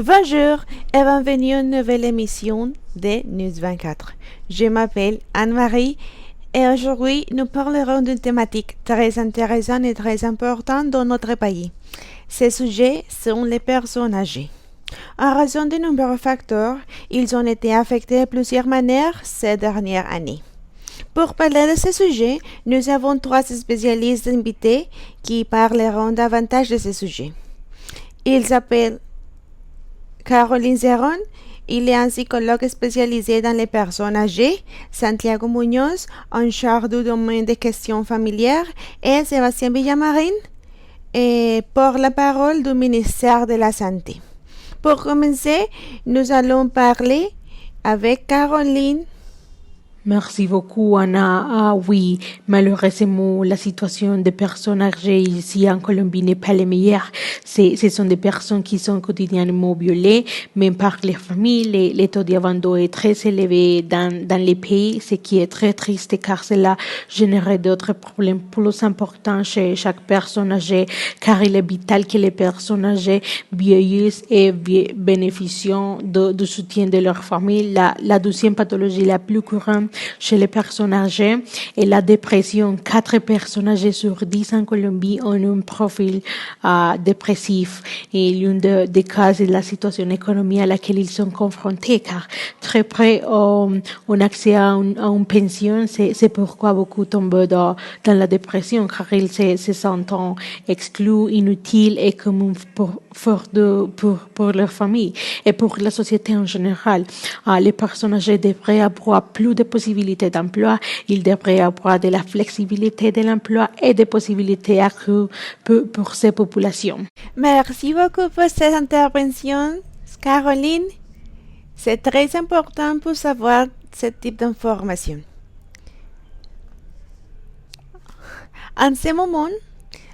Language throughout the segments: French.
Bonjour et bienvenue à une nouvelle émission de News 24. Je m'appelle Anne-Marie et aujourd'hui nous parlerons d'une thématique très intéressante et très importante dans notre pays. Ces sujets sont les personnes âgées. En raison de nombreux facteurs, ils ont été affectés de plusieurs manières ces dernières années. Pour parler de ce sujet, nous avons trois spécialistes invités qui parleront davantage de ce sujet. Ils s'appellent Caroline Zeron, il est un psychologue spécialisé dans les personnes âgées, Santiago Muñoz, en charge du domaine des questions familières, et Sébastien Villamarin, et pour la parole du ministère de la Santé. Pour commencer, nous allons parler avec Caroline. Merci beaucoup, Anna. Ah oui, malheureusement, la situation des personnes âgées ici en Colombie n'est pas la meilleure. Ce sont des personnes qui sont quotidiennement violées, même par les familles. Les taux d'abandon est très élevé dans les pays, ce qui est très triste car cela génère d'autres problèmes plus importants chez chaque personne âgée, car il est vital que les personnes âgées vieillissent et bénéficient du soutien de leur famille. La deuxième pathologie la plus courante chez les personnes âgées et la dépression. 4 personnes âgées sur 10 en Colombie ont un profil dépressif et l'une des cas est la situation économique à laquelle ils sont confrontés car très près ont accès à une pension. C'est pourquoi beaucoup tombent dans la dépression car ils se sentent exclus, inutiles et comme pour leur famille et pour la société en général. Les personnes âgées devraient avoir plus de possibilités d'emploi, ils devraient avoir de la flexibilité de l'emploi et des possibilités accrues pour ces populations. Merci beaucoup pour cette intervention, Caroline. C'est très important pour savoir ce type d'information. En ce moment,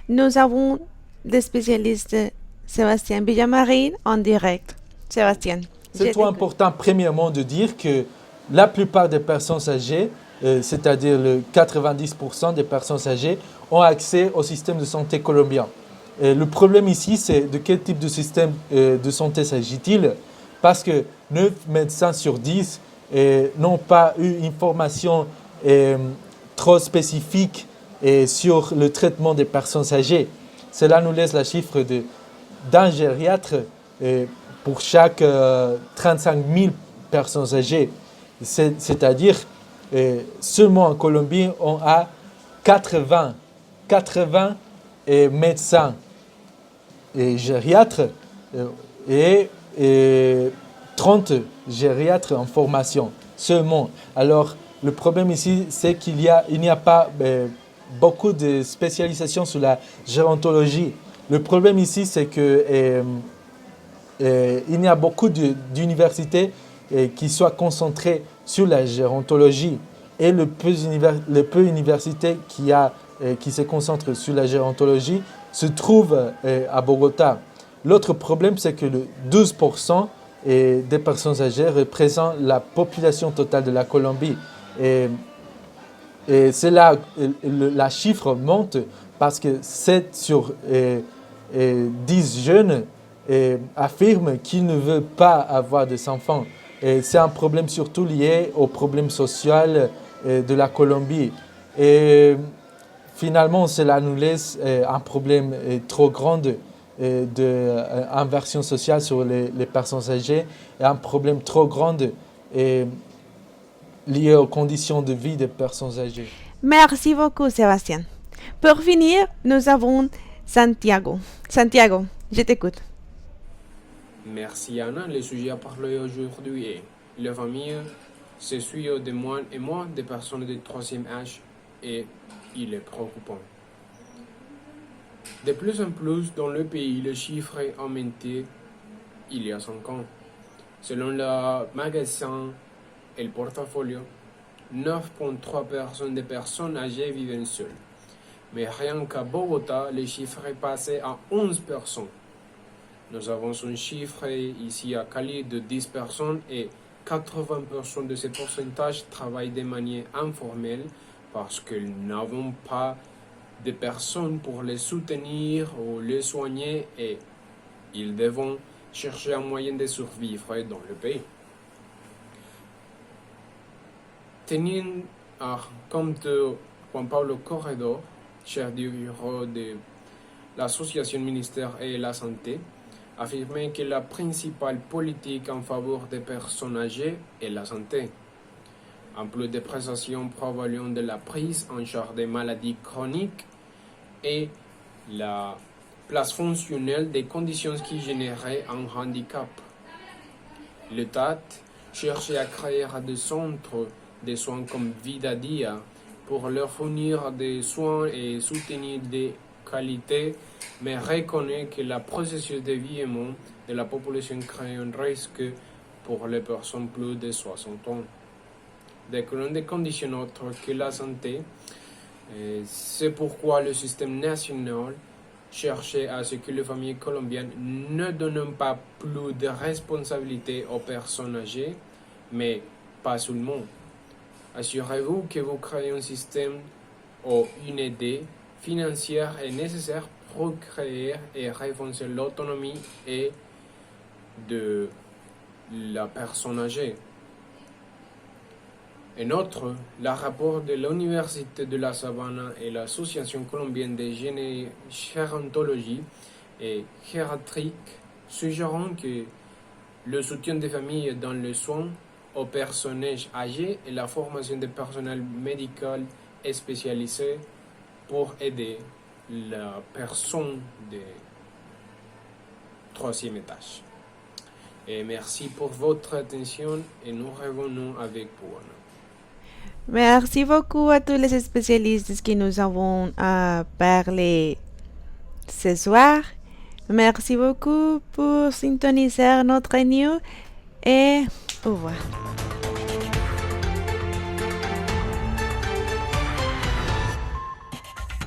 nous avons des spécialistes Sébastien Villamarin en direct. Sébastien. C'est trop important, premièrement, de dire que la plupart des personnes âgées, c'est-à-dire le 90% des personnes âgées, ont accès au système de santé colombien. Le problème ici, c'est de quel type de système de santé s'agit-il? Parce que 9 médecins sur 10 n'ont pas eu une formation trop spécifique sur le traitement des personnes âgées. Cela nous laisse la chiffre d'un gériatre pour chaque 35 000 personnes âgées. C'est-à-dire, seulement en Colombie, on a 80 médecins et gériatres et 30 gériatres en formation seulement. Alors, le problème ici, c'est qu'il n'y a pas beaucoup de spécialisation sur la gérontologie. Le problème ici, c'est que il y a beaucoup d'universités qui soient concentrées sur la gérontologie et le peu d'universités qui se concentrent sur la gérontologie se trouvent à Bogota. L'autre problème, c'est que le 12% des personnes âgées représentent la population totale de la Colombie. Et c'est là la chiffre monte parce que 7 sur 10 jeunes affirment qu'ils ne veulent pas avoir des enfants. Et c'est un problème surtout lié au problème social de la Colombie. Et finalement, cela nous laisse un problème trop grand d'inversion sociale sur les personnes âgées et un problème trop grand lié aux conditions de vie des personnes âgées. Merci beaucoup, Sébastien. Pour finir, nous avons Santiago. Santiago, je t'écoute. Merci Anna. Le sujet à parler aujourd'hui est la famille se suit de moins en moins de personnes de troisième âge et il est préoccupant. De plus en plus dans le pays, le chiffre a augmenté il y a 5 ans. Selon le magazine El Portafolio, 9,3% de personnes âgées vivent seules. Mais rien qu'à Bogota, le chiffre est passé à 11%. Nous avons un chiffre ici à Cali de 10 personnes et 80% de ces pourcentages travaillent de manière informelle parce qu'ils n'avons pas de personnes pour les soutenir ou les soigner et ils devront chercher un moyen de survivre dans le pays. Tenant en compte Juan Pablo Corredor, chef du bureau de l'association Ministère et la Santé, affirmait que la principale politique en faveur des personnes âgées est la santé. En plus des prestations provenant de la prise en charge des maladies chroniques et la place fonctionnelle des conditions qui généraient un handicap. L'État cherche à créer des centres de soins comme Vida Dia pour leur fournir des soins et soutenir des qualités, mais reconnaît que le processus de vieillissement de la population crée un risque pour les personnes plus de 60 ans. Découlant des conditions autres que la santé, c'est pourquoi le système national cherchait à ce que les familles colombiennes ne donnent pas plus de responsabilités aux personnes âgées, mais pas seulement. Assurez-vous que vous créez un système ou une aide financière est nécessaire pour créer et renforcer l'autonomie et de la personne âgée. Un autre, le rapport de l'Université de la Sabana et l'Association colombienne de gérontologie et gériatrique suggérant que le soutien des familles dans le soin aux personnes âgées et la formation du personnel médical spécialisé pour aider la personne de troisième étage. Et merci pour votre attention et nous revenons avec vous. Merci beaucoup à tous les spécialistes qui nous avons parlé ce soir. Merci beaucoup pour syntoniser notre news et au revoir.